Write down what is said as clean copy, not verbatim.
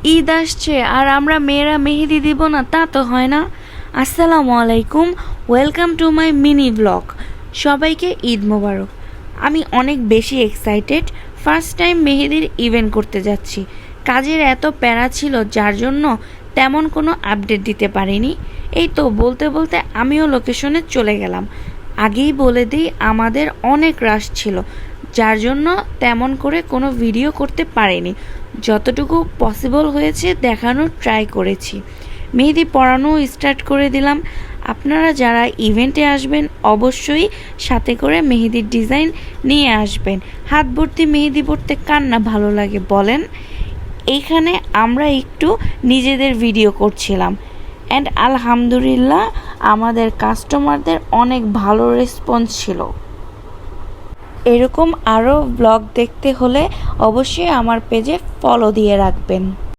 ঈদ আসছে আর আমরা মেয়েরা মেহেদি দিব না তা তো হয় না। আসসালামু আলাইকুম, welcome to my mini blog. সবাইকে ঈদ মোবারক। আমি অনেক বেশি এক্সাইটেড, ফার্স্ট টাইম মেহেদির ইভেন্ট করতে যাচ্ছি। কাজের এত প্যারা ছিল যার জন্য তেমন কোনো আপডেট দিতে পারিনি। এই তো বলতে বলতে আমিও লোকেশনে চলে গেলাম। আগেই বলে দিই, আমাদের অনেক রাশ ছিল যার জন্য তেমন করে কোনো ভিডিও করতে পারিনি। যতটুকু পসিবল হয়েছে দেখানোর ট্রাই করেছি। মেহেদি পরানো স্টার্ট করে দিলাম। আপনারা যারা ইভেন্টে আসবেন অবশ্যই সাথে করে মেহেদির ডিজাইন নিয়ে আসবেন। হাত ভর্তি মেহেদি পড়তে কার না ভালো লাগে বলেন। এইখানে আমরা একটু নিজেদের ভিডিও করছিলাম অ্যান্ড আলহামদুলিল্লাহ আমাদের কাস্টমারদের অনেক ভালো রেসপন্স ছিল। এরকম আরও ব্লগ দেখতে হলে অবশ্যই আমার পেজে ফলো দিয়ে রাখবেন।